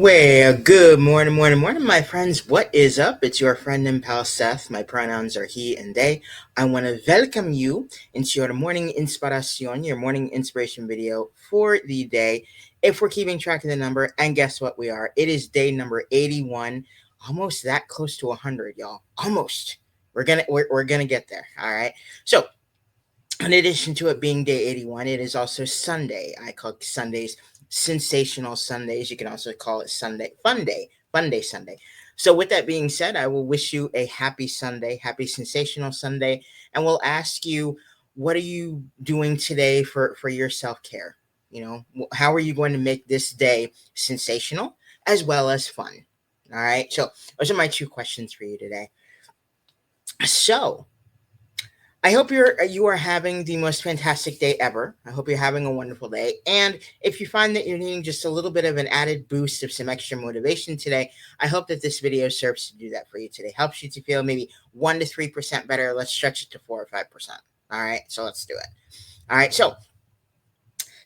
Well, good morning, my friends. What is up? It's your friend and pal Seth. My pronouns are he and they. I want to welcome you into your morning inspiración, your morning inspiration video for the day. If we're keeping track of the number, and guess what we are? It is day number 81, almost that close to 100, y'all. Almost. We're gonna get there. All right. So in addition to it being day 81, it is also Sunday. I call Sundays sensational Sundays. You can also call it Sunday fun day Sunday. So with that being said, I will wish you a happy Sunday, happy sensational Sunday, and we'll ask you, what are you doing today for your self-care? How are you going to make this day sensational as well as fun? All right. So those are my two questions for you today. So I hope you are having the most fantastic day ever. I hope you're having a wonderful day. And if you find that you're needing just a little bit of an added boost of some extra motivation today, I hope that this video serves to do that for you today. Helps you to feel maybe 1 to 3% better. Let's stretch it to 4 or 5%. All right, so let's do it. All right, so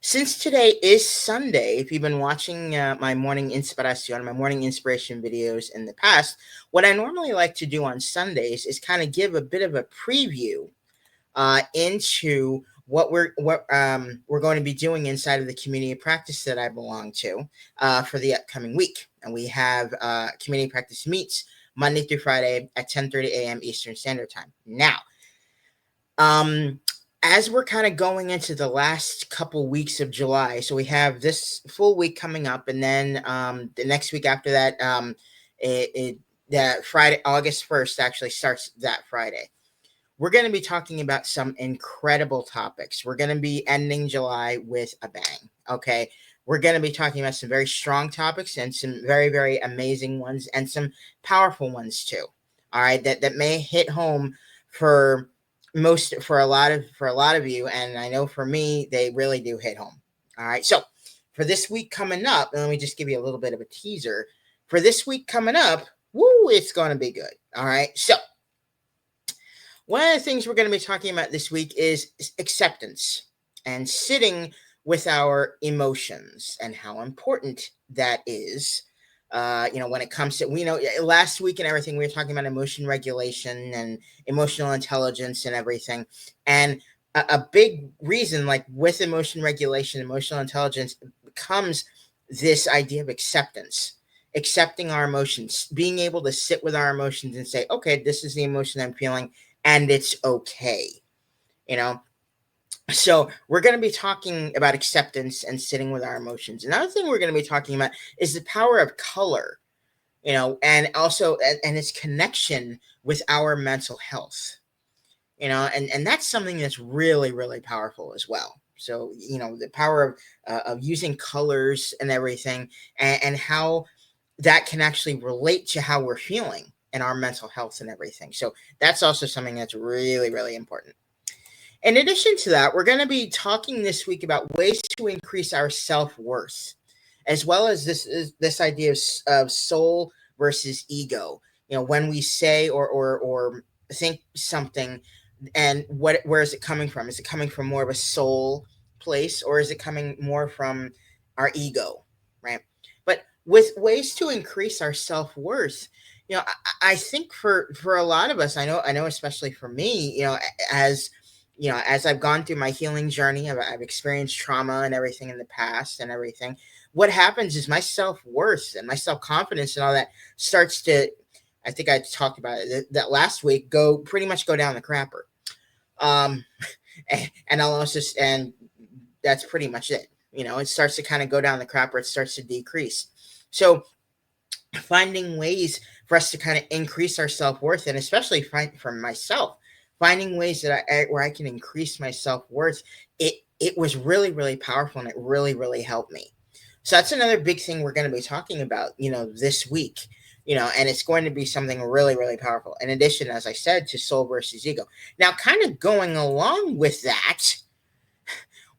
since today is Sunday, if you've been watching my morning inspiration, my morning inspiration videos in the past, what I normally like to do on Sundays is kind of give a bit of a preview into what we're going to be doing inside of the community practice that I belong to for the upcoming week. And we have community practice meets Monday through Friday at 10:30 a.m. Eastern Standard Time. Now, as we're kind of going into the last couple weeks of July, so we have this full week coming up, and then the next week after that, that Friday, August 1st, actually starts that Friday. We're going to be talking about some incredible topics. We're going to be ending July with a bang, okay? We're going to be talking about some very strong topics and some very, very amazing ones and some powerful ones too, all right, that may hit home for a lot of you, and I know for me they really do hit home. All right, so for this week coming up, let me just give you a little bit of a teaser. For this week coming up, it's going to be good. All right, so one of the things we're going to be talking about this week is acceptance and sitting with our emotions and how important that is. When it comes to, last week and everything, we were talking about emotion regulation and emotional intelligence and everything. And a big reason, like with emotion regulation, emotional intelligence, comes this idea of acceptance, accepting our emotions, being able to sit with our emotions and say, okay, this is the emotion I'm feeling, and it's okay. So we're going to be talking about acceptance and sitting with our emotions. Another thing we're going to be talking about is the power of color, and also and its connection with our mental health, and that's something that's really, really powerful as well. So, the power of using colors and everything, and how that can actually relate to how we're feeling and our mental health and everything. So that's also something that's really, really important. In addition to that, we're going to be talking this week about ways to increase our self-worth, as well as this idea of soul versus ego. When we say or think something, and where is it coming from? Is it coming from more of a soul place, or is it coming more from our ego, right? But with ways to increase our self-worth, I think for a lot of us, I know especially for me, as as I've gone through my healing journey, I've experienced trauma and everything in the past and everything. What happens is my self-worth and my self-confidence and all that starts to, I think I talked about it that last week, pretty much go down the crapper. And I'll also, and that's pretty much it. It starts to kind of go down the crapper. It starts to decrease. So finding ways for us to kind of increase our self-worth, and especially for myself, finding ways that where I can increase my self-worth, it was really, really powerful, and it really, really helped me. So that's another big thing we're going to be talking about, this week, and it's going to be something really, really powerful. In addition, as I said, to soul versus ego. Now, kind of going along with that,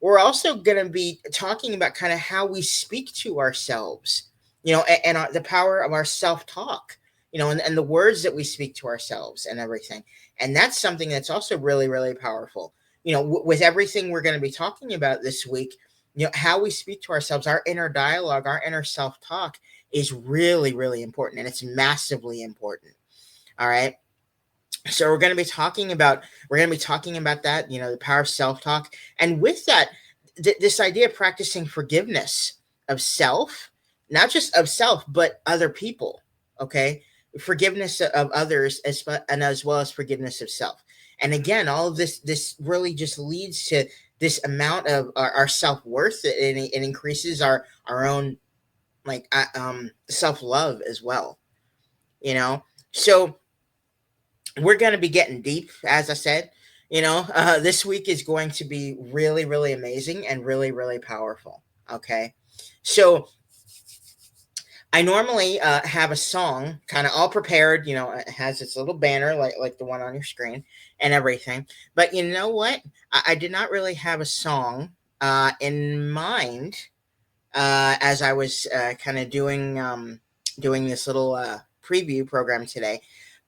we're also going to be talking about kind of how we speak to ourselves, and the power of our self-talk, and the words that we speak to ourselves and everything. And that's something that's also really, really powerful. With everything we're going to be talking about this week, how we speak to ourselves, our inner dialogue, our inner self-talk is really, really important, and it's massively important. All right. So we're going to be talking about that, the power of self-talk, and with that, this idea of practicing forgiveness of self, not just of self but other people. Okay, forgiveness of others, and as well as forgiveness of self. And again, all of this really just leads to this amount of our self-worth, and it increases our own, like, self-love as well. So we're going to be getting deep, as I said. This week is going to be really, really amazing and really, really powerful. Okay. So I normally have a song kind of all prepared. It has its little banner, like the one on your screen and everything. But you know what? I did not really have a song in mind as I was kind of doing this little preview program today.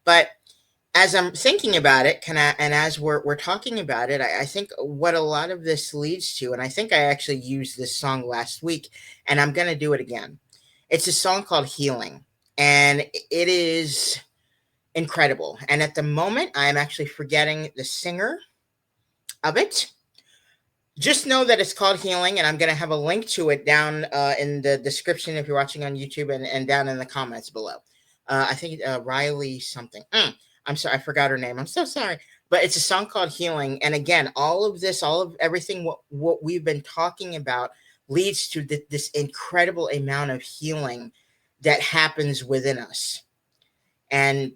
But as I'm thinking about it, and as we're talking about it, I think what a lot of this leads to, and I think I actually used this song last week, and I'm going to do it again. It's a song called Healing, and it is incredible. And at the moment, I am actually forgetting the singer of it. Just know that it's called Healing, and I'm going to have a link to it down in the description if you're watching on YouTube, and down in the comments below. I think Riley something. I'm sorry, I forgot her name. I'm so sorry. But it's a song called Healing. And again, all of everything what we've been talking about leads to this incredible amount of healing that happens within us. And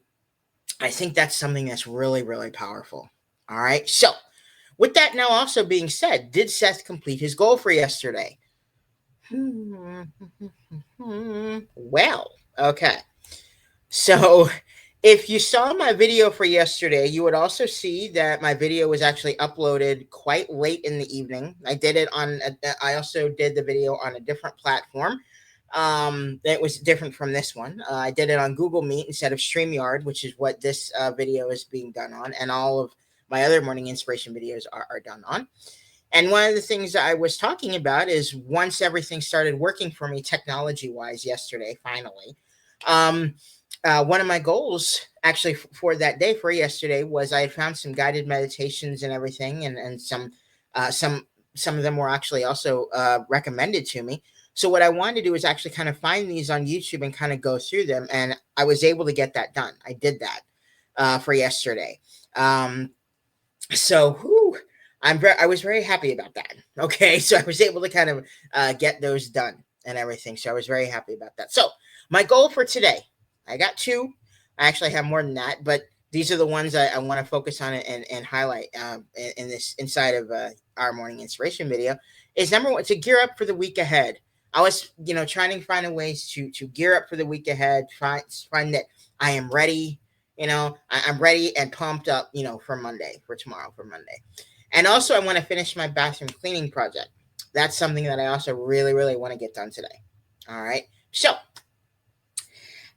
I think that's something that's really, really powerful. All right. So, with that now also being said, did Seth complete his goal for yesterday? Well, okay. So, if you saw my video for yesterday, you would also see that my video was actually uploaded quite late in the evening. I also did the video on a different platform. It was different from this one. I did it on Google Meet instead of StreamYard, which is what this video is being done on, and all of my other morning inspiration videos are done on. And one of the things that I was talking about is once everything started working for me technology wise yesterday, finally, one of my goals actually for that day, for yesterday, was I had found some guided meditations and everything, and some of them were actually also recommended to me. So what I wanted to do is actually kind of find these on YouTube and kind of go through them, and I was able to get that done. I did that for yesterday. So whew, I was very happy about that. Okay, so I was able to kind of get those done and everything. So I was very happy about that. So my goal for today, I got two. I actually have more than that, but these are the ones I want to focus on and highlight in this inside of our morning inspiration video. Is number one, to gear up for the week ahead. I was, trying to find ways to gear up for the week ahead. Find that I am ready. I'm ready and pumped up. For tomorrow, for Monday. And also, I want to finish my bathroom cleaning project. That's something that I also really, really want to get done today. All right. So,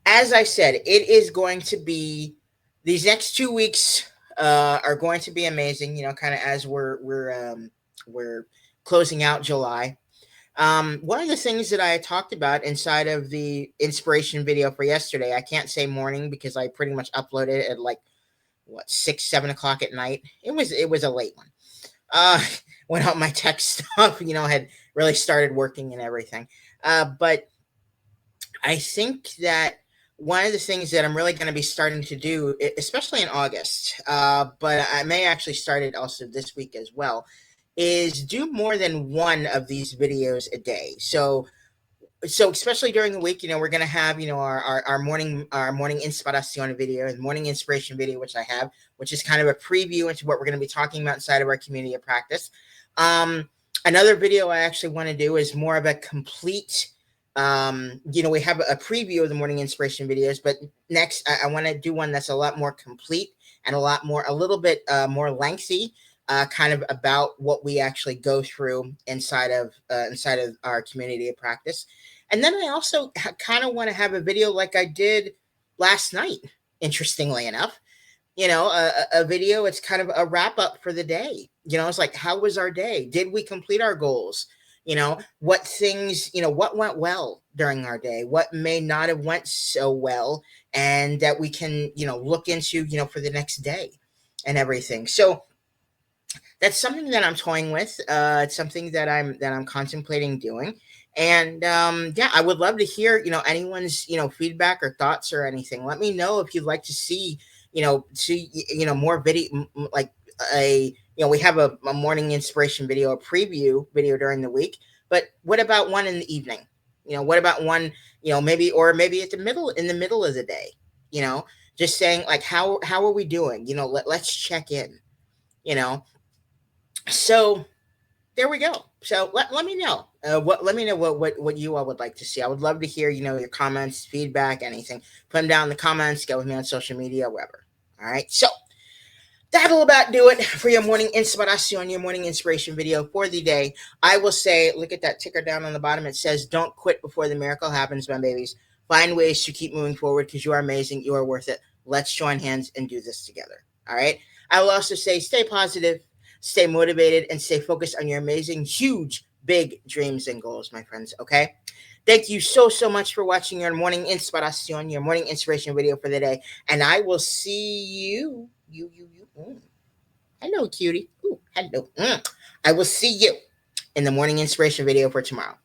as I said, it is going to be these next 2 weeks are going to be amazing. Kind of as we're closing out July. One of the things that I talked about inside of the inspiration video for yesterday, I can't say morning because I pretty much uploaded it at like 6-7 o'clock at night. It was a late one. Uh, when all my tech stuff, had really started working and everything. But I think that one of the things that I'm really going to be starting to do, especially in August, but I may actually start it also this week as well, is do more than one of these videos a day. So especially during the week, we're gonna have our morning inspiration video, and morning inspiration video, which I have, which is kind of a preview into what we're gonna be talking about inside of our community of practice. Another video I actually want to do is more of a complete. We have a preview of the morning inspiration videos, but next I want to do one that's a lot more complete and a little bit more lengthy. Kind of about what we actually go through inside of our community of practice. And then I also kind of want to have a video like I did last night, interestingly enough. A video, it's kind of a wrap up for the day. It's like, how was our day? Did we complete our goals? What things, what went well during our day, what may not have went so well, and that we can, look into, for the next day and everything. So that's something that I'm toying with. It's something that I'm contemplating doing, and yeah, I would love to hear anyone's feedback or thoughts or anything. Let me know if you'd like to see more video, like we have a morning inspiration video, a preview video during the week. But what about one in the evening? What about one maybe at the middle of the day? You know, just saying like how are we doing? Let's check in. You know, so there we go. So let me know. Let me know what you all would like to see. I would love to hear your comments, feedback, anything. Put them down in the comments. Get with me on social media, wherever. All right. So that'll about do it for your morning inspiration, your morning inspiration video for the day. I will say, look at that ticker down on the bottom. It says, "Don't quit before the miracle happens, my babies. Find ways to keep moving forward because you are amazing. You are worth it. Let's join hands and do this together." All right. I will also say, stay positive, stay motivated, and stay focused on your amazing, huge, big dreams and goals, my friends. Okay. Thank you so much for watching your morning inspiration, your morning inspiration video for the day. And I will see you. Hello, cutie. Ooh, hello. I will see you in the morning inspiration video for tomorrow.